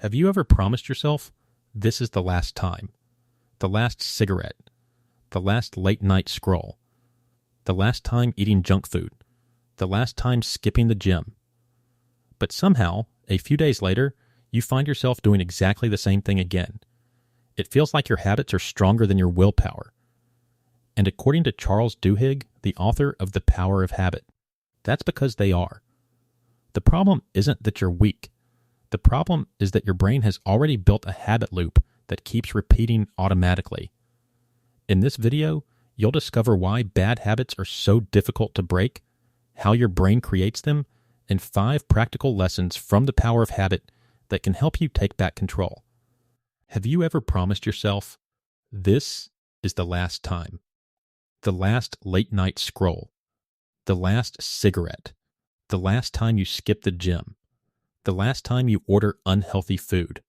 Have you ever promised yourself, this is the last time, the last cigarette, the last late night scroll, the last time eating junk food, the last time skipping the gym? But somehow, a few days later, you find yourself doing exactly the same thing again. It feels like your habits are stronger than your willpower. And according to Charles Duhigg, the author of The Power of Habit, that's because they are. The problem isn't that you're weak. The problem is that your brain has already built a habit loop that keeps repeating automatically. In this video, you'll discover why bad habits are so difficult to break, how your brain creates them, and 5 practical lessons from The Power of Habit that can help you take back control. Have you ever promised yourself, this is the last time? The last late night scroll, the last cigarette, the last time you skip the gym, the last time you order unhealthy food,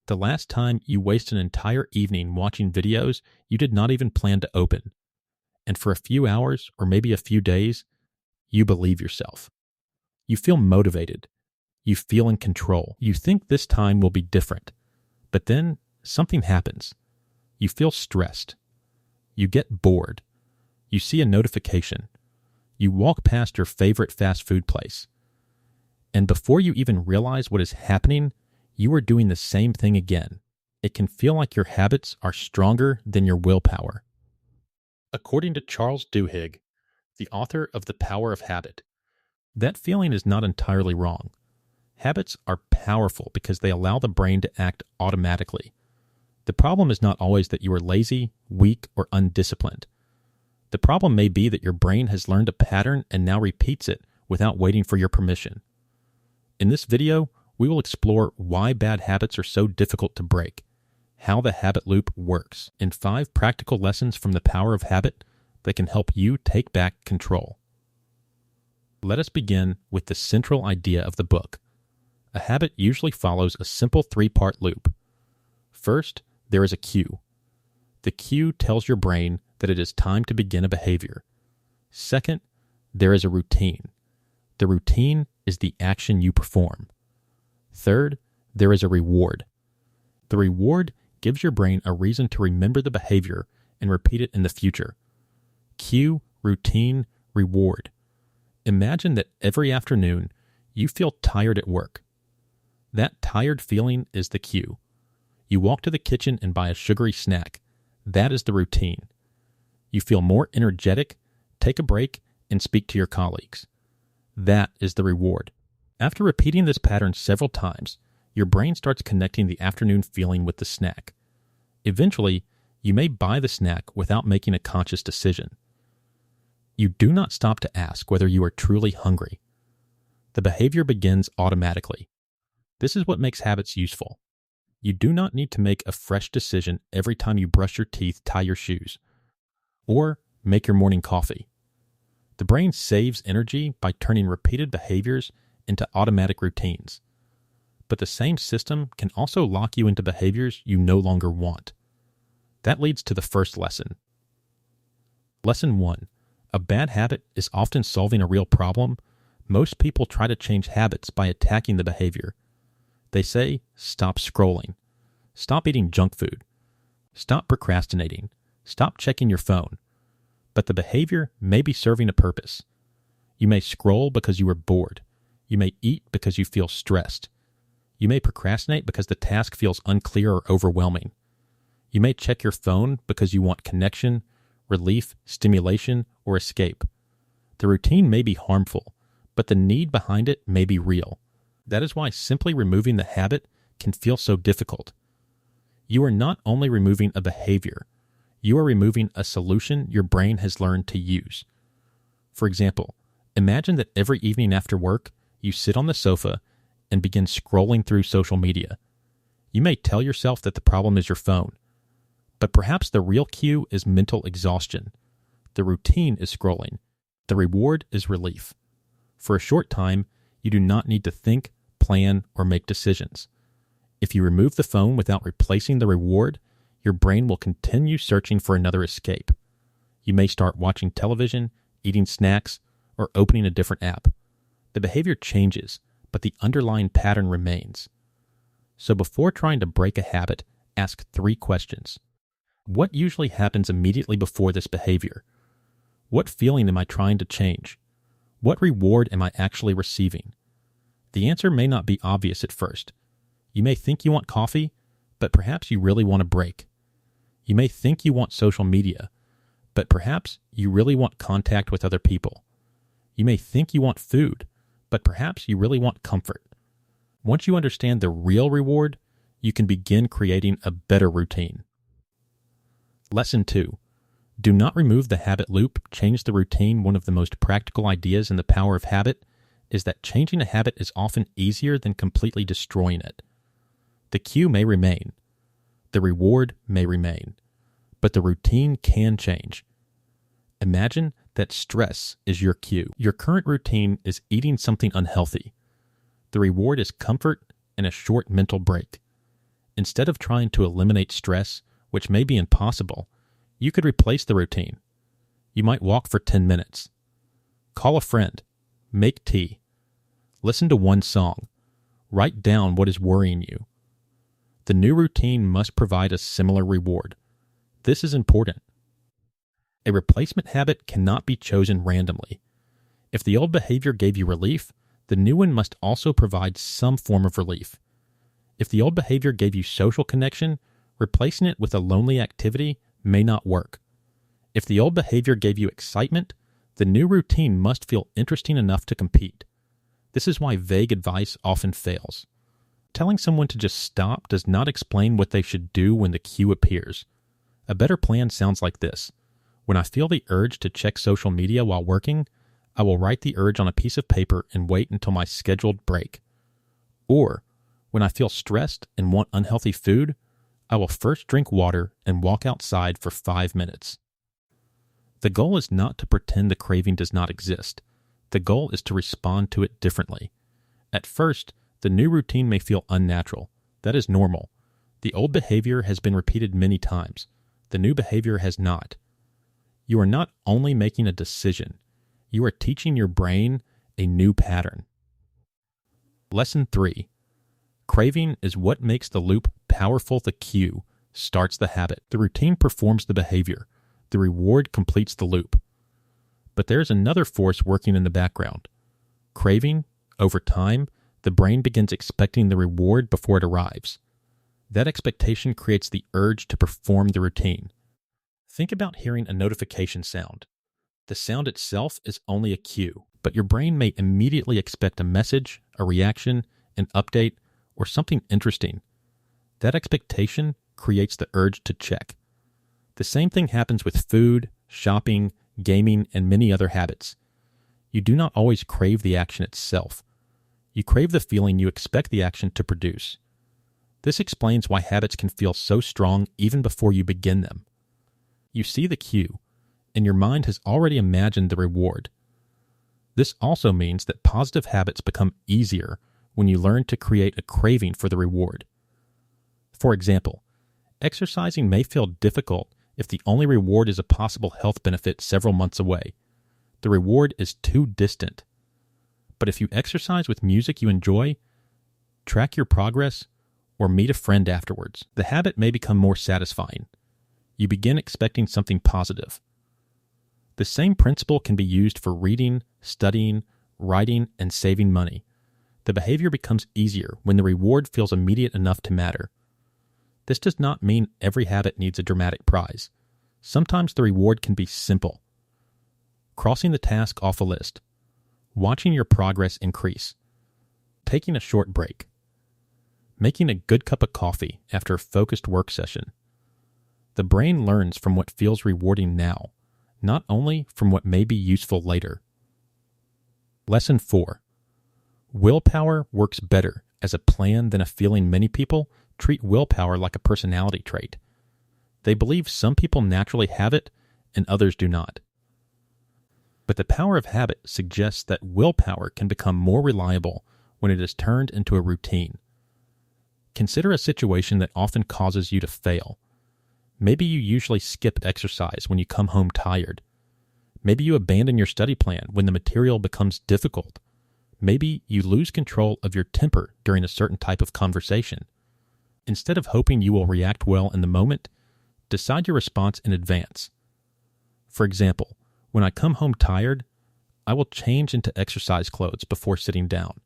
the last time you waste an entire evening watching videos you did not even plan to open, and for a few hours or maybe a few days, you believe yourself. You feel motivated. You feel in control. You think this time will be different, but then something happens. You feel stressed. You get bored. You see a notification. You walk past your favorite fast food place. And before you even realize what is happening, you are doing the same thing again. It can feel like your habits are stronger than your willpower. According to Charles Duhigg, the author of The Power of Habit, that feeling is not entirely wrong. Habits are powerful because they allow the brain to act automatically. The problem is not always that you are lazy, weak, or undisciplined. The problem may be that your brain has learned a pattern and now repeats it without waiting for your permission. In this video, we will explore why bad habits are so difficult to break, how the habit loop works, and 5 practical lessons from The Power of Habit that can help you take back control. Let us begin with the central idea of the book. A habit usually follows a simple 3-part loop. First, there is a cue. The cue tells your brain that it is time to begin a behavior. Second, there is a routine. The routine is the action you perform. Third, there is a reward. The reward gives your brain a reason to remember the behavior and repeat it in the future. Cue, routine, reward. Imagine that every afternoon you feel tired at work. That tired feeling is the cue. You walk to the kitchen and buy a sugary snack. That is the routine. You feel more energetic, take a break, and speak to your colleagues. That is the reward. After repeating this pattern several times, your brain starts connecting the afternoon feeling with the snack. Eventually, you may buy the snack without making a conscious decision. You do not stop to ask whether you are truly hungry. The behavior begins automatically. This is what makes habits useful. You do not need to make a fresh decision every time you brush your teeth, tie your shoes, or make your morning coffee. The brain saves energy by turning repeated behaviors into automatic routines. But the same system can also lock you into behaviors you no longer want. That leads to the first lesson. Lesson 1. A bad habit is often solving a real problem. Most people try to change habits by attacking the behavior. They say, stop scrolling, stop eating junk food, stop procrastinating, stop checking your phone. But the behavior may be serving a purpose. You may scroll because you are bored. You may eat because you feel stressed. You may procrastinate because the task feels unclear or overwhelming. You may check your phone because you want connection, relief, stimulation, or escape. The routine may be harmful, but the need behind it may be real. That is why simply removing the habit can feel so difficult. You are not only removing a behavior, you are removing a solution your brain has learned to use. For example, imagine that every evening after work, you sit on the sofa and begin scrolling through social media. You may tell yourself that the problem is your phone, but perhaps the real cue is mental exhaustion. The routine is scrolling. The reward is relief. For a short time, you do not need to think, plan, or make decisions. If you remove the phone without replacing the reward, your brain will continue searching for another escape. You may start watching television, eating snacks, or opening a different app. The behavior changes, but the underlying pattern remains. So before trying to break a habit, ask 3 questions. What usually happens immediately before this behavior? What feeling am I trying to change? What reward am I actually receiving? The answer may not be obvious at first. You may think you want coffee, but perhaps you really want a break. You may think you want social media, but perhaps you really want contact with other people. You may think you want food, but perhaps you really want comfort. Once you understand the real reward, you can begin creating a better routine. Lesson 2. Do not remove the habit loop, change the routine. One of the most practical ideas in the power of habit is that changing a habit is often easier than completely destroying it. The cue may remain. The reward may remain. But the routine can change. Imagine that stress is your cue. Your current routine is eating something unhealthy. The reward is comfort and a short mental break. Instead of trying to eliminate stress, which may be impossible, you could replace the routine. You might walk for 10 minutes. Call a friend. Make tea. Listen to one song. Write down what is worrying you. The new routine must provide a similar reward. This is important. A replacement habit cannot be chosen randomly. If the old behavior gave you relief, the new one must also provide some form of relief. If the old behavior gave you social connection, replacing it with a lonely activity may not work. If the old behavior gave you excitement, the new routine must feel interesting enough to compete. This is why vague advice often fails. Telling someone to just stop does not explain what they should do when the cue appears. A better plan sounds like this. When I feel the urge to check social media while working, I will write the urge on a piece of paper and wait until my scheduled break. Or, when I feel stressed and want unhealthy food, I will first drink water and walk outside for 5 minutes. The goal is not to pretend the craving does not exist. The goal is to respond to it differently. At first, the new routine may feel unnatural. That is normal. The old behavior has been repeated many times. The new behavior has not. You are not only making a decision, you are teaching your brain a new pattern. Lesson 3. Craving is what makes the loop powerful. The cue starts the habit. The routine performs the behavior. The reward completes the loop. But there is another force working in the background. Craving, over time, the brain begins expecting the reward before it arrives. That expectation creates the urge to perform the routine. Think about hearing a notification sound. The sound itself is only a cue, but your brain may immediately expect a message, a reaction, an update, or something interesting. That expectation creates the urge to check. The same thing happens with food, shopping, gaming, and many other habits. You do not always crave the action itself. You crave the feeling you expect the action to produce. This explains why habits can feel so strong even before you begin them. You see the cue, and your mind has already imagined the reward. This also means that positive habits become easier when you learn to create a craving for the reward. For example, exercising may feel difficult if the only reward is a possible health benefit several months away. The reward is too distant. But if you exercise with music you enjoy, track your progress, or meet a friend afterwards, the habit may become more satisfying. You begin expecting something positive. The same principle can be used for reading, studying, writing, and saving money. The behavior becomes easier when the reward feels immediate enough to matter. This does not mean every habit needs a dramatic prize. Sometimes the reward can be simple. Crossing the task off a list. Watching your progress increase. Taking a short break. Making a good cup of coffee after a focused work session. The brain learns from what feels rewarding now, not only from what may be useful later. Lesson 4. Willpower works better as a plan than a feeling. Many people treat willpower like a personality trait. They believe some people naturally have it and others do not. But the power of habit suggests that willpower can become more reliable when it is turned into a routine. Consider a situation that often causes you to fail. Maybe you usually skip exercise when you come home tired. Maybe you abandon your study plan when the material becomes difficult. Maybe you lose control of your temper during a certain type of conversation. Instead of hoping you will react well in the moment, decide your response in advance. For example, when I come home tired, I will change into exercise clothes before sitting down.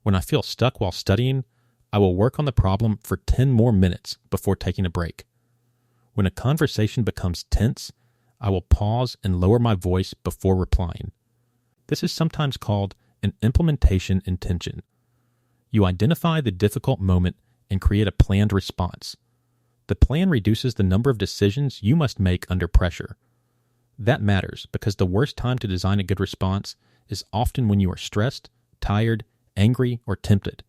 When I feel stuck while studying, I will work on the problem for 10 more minutes before taking a break. When a conversation becomes tense, I will pause and lower my voice before replying. This is sometimes called an implementation intention. You identify the difficult moment and create a planned response. The plan reduces the number of decisions you must make under pressure. That matters because the worst time to design a good response is often when you are stressed, tired, angry, or tempted.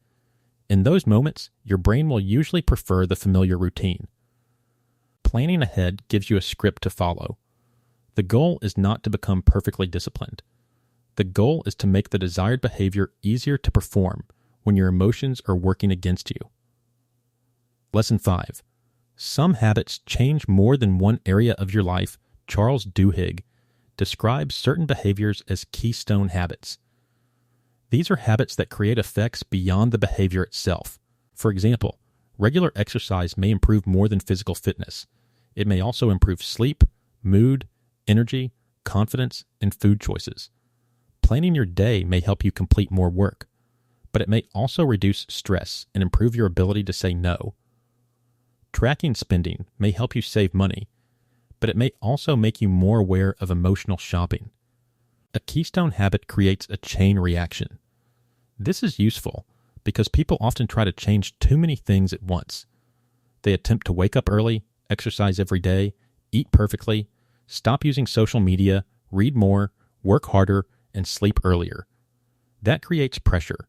In those moments, your brain will usually prefer the familiar routine. Planning ahead gives you a script to follow. The goal is not to become perfectly disciplined. The goal is to make the desired behavior easier to perform when your emotions are working against you. Lesson 5. Some habits change more than one area of your life. Charles Duhigg describes certain behaviors as keystone habits. These are habits that create effects beyond the behavior itself. For example, regular exercise may improve more than physical fitness. It may also improve sleep, mood, energy, confidence, and food choices. Planning your day may help you complete more work, but it may also reduce stress and improve your ability to say no. Tracking spending may help you save money, but it may also make you more aware of emotional shopping. A keystone habit creates a chain reaction. This is useful because people often try to change too many things at once. They attempt to wake up early, exercise every day, eat perfectly, stop using social media, read more, work harder, and sleep earlier. That creates pressure.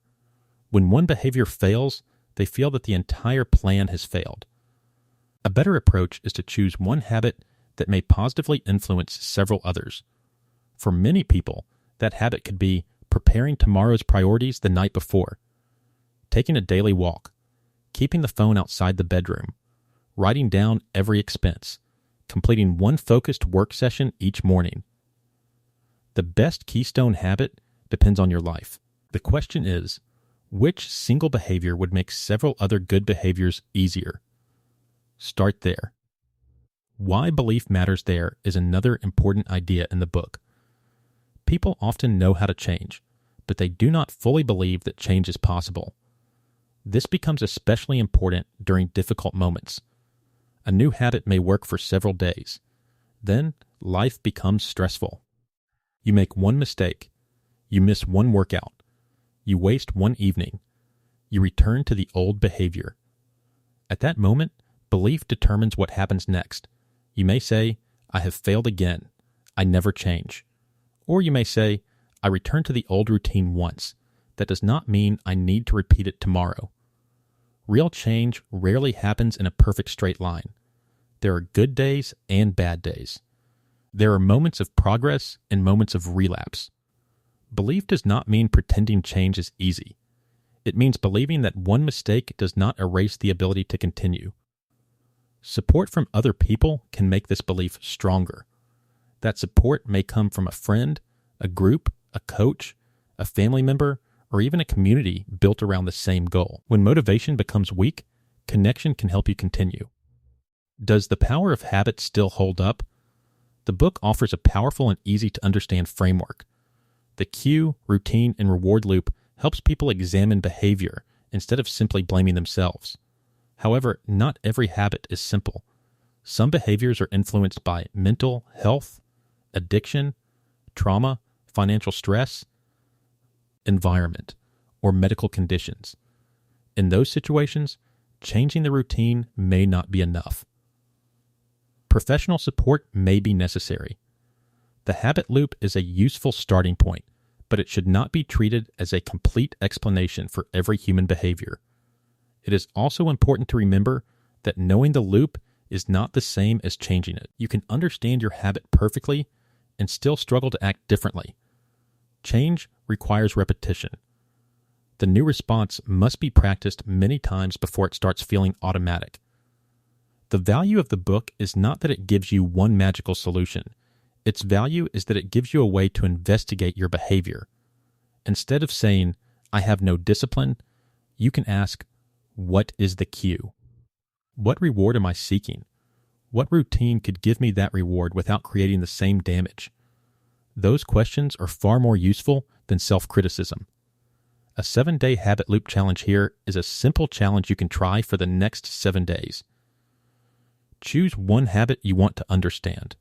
When one behavior fails, they feel that the entire plan has failed. A better approach is to choose one habit that may positively influence several others. For many people, that habit could be preparing tomorrow's priorities the night before, taking a daily walk, keeping the phone outside the bedroom, writing down every expense, completing one focused work session each morning. The best keystone habit depends on your life. The question is, which single behavior would make several other good behaviors easier? Start there. Why belief matters there is another important idea in the book. People often know how to change, but they do not fully believe that change is possible. This becomes especially important during difficult moments. A new habit may work for several days. Then, life becomes stressful. You make one mistake. You miss one workout. You waste one evening. You return to the old behavior. At that moment, belief determines what happens next. You may say, I have failed again. I never change. Or you may say, I return to the old routine once. That does not mean I need to repeat it tomorrow. Real change rarely happens in a perfect straight line. There are good days and bad days. There are moments of progress and moments of relapse. Belief does not mean pretending change is easy. It means believing that one mistake does not erase the ability to continue. Support from other people can make this belief stronger. That support may come from a friend, a group, a coach, a family member, or even a community built around the same goal. When motivation becomes weak, connection can help you continue. Does the power of habit still hold up? The book offers a powerful and easy-to-understand framework. The cue, routine, and reward loop helps people examine behavior instead of simply blaming themselves. However, not every habit is simple. Some behaviors are influenced by mental health, addiction, trauma, financial stress, environment, or medical conditions. In those situations, changing the routine may not be enough. Professional support may be necessary. The habit loop is a useful starting point, but it should not be treated as a complete explanation for every human behavior. It is also important to remember that knowing the loop is not the same as changing it. You can understand your habit perfectly and still struggle to act differently. Change requires repetition. The new response must be practiced many times before it starts feeling automatic. The value of the book is not that it gives you one magical solution. Its value is that it gives you a way to investigate your behavior. Instead of saying, I have no discipline, you can ask, what is the cue? What reward am I seeking? What routine could give me that reward without creating the same damage? Those questions are far more useful than self-criticism. A 7-day habit loop challenge here is a simple challenge you can try for the next 7 days. Choose one habit you want to understand.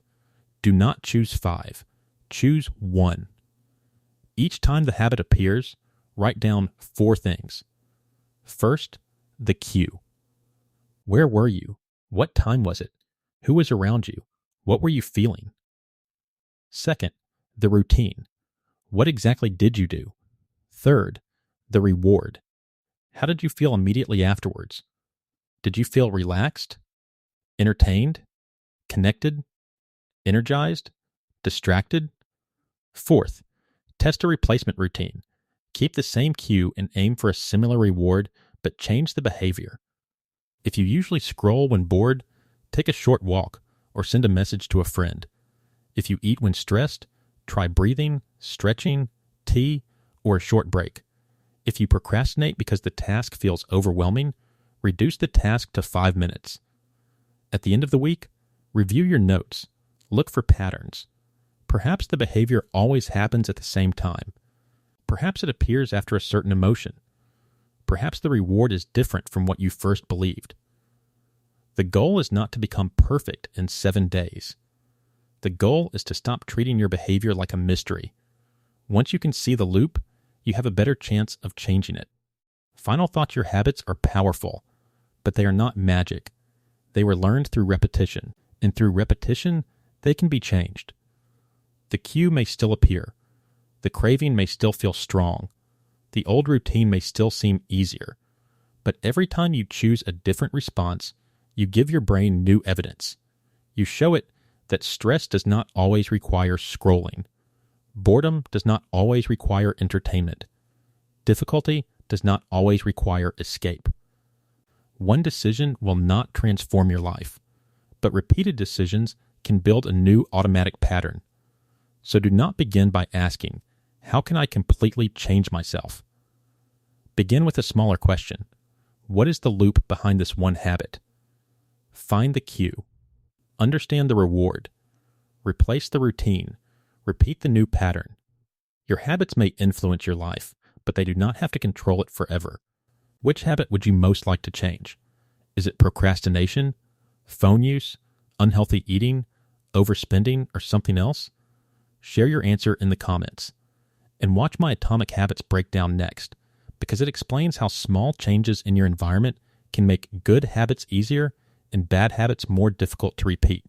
Do not choose 5. Choose 1. Each time the habit appears, write down 4 things. First, the cue. Where were you? What time was it? Who was around you? What were you feeling? Second, the routine. What exactly did you do? Third, the reward. How did you feel immediately afterwards? Did you feel relaxed? Entertained? Connected? Energized? Distracted? Fourth, test a replacement routine. Keep the same cue and aim for a similar reward, but change the behavior. If you usually scroll when bored, take a short walk or send a message to a friend. If you eat when stressed, try breathing, stretching, tea, or a short break. If you procrastinate because the task feels overwhelming, reduce the task to 5 minutes. At the end of the week, review your notes. Look for patterns. Perhaps the behavior always happens at the same time. Perhaps it appears after a certain emotion. Perhaps the reward is different from what you first believed. The goal is not to become perfect in 7 days. The goal is to stop treating your behavior like a mystery. Once you can see the loop, you have a better chance of changing it. Final thought: your habits are powerful, but they are not magic. They were learned through repetition, and through repetition, they can be changed. The cue may still appear. The craving may still feel strong. The old routine may still seem easier. But every time you choose a different response, you give your brain new evidence. You show it that stress does not always require scrolling. Boredom does not always require entertainment. Difficulty does not always require escape. One decision will not transform your life, but repeated decisions can build a new automatic pattern. So do not begin by asking, how can I completely change myself? Begin with a smaller question. What is the loop behind this one habit? Find the cue. Understand the reward. Replace the routine. Repeat the new pattern. Your habits may influence your life, but they do not have to control it forever. Which habit would you most like to change? Is it procrastination, phone use, unhealthy eating, overspending, or something else? Share your answer in the comments. And watch my Atomic Habits breakdown next, because it explains how small changes in your environment can make good habits easier and bad habits more difficult to repeat.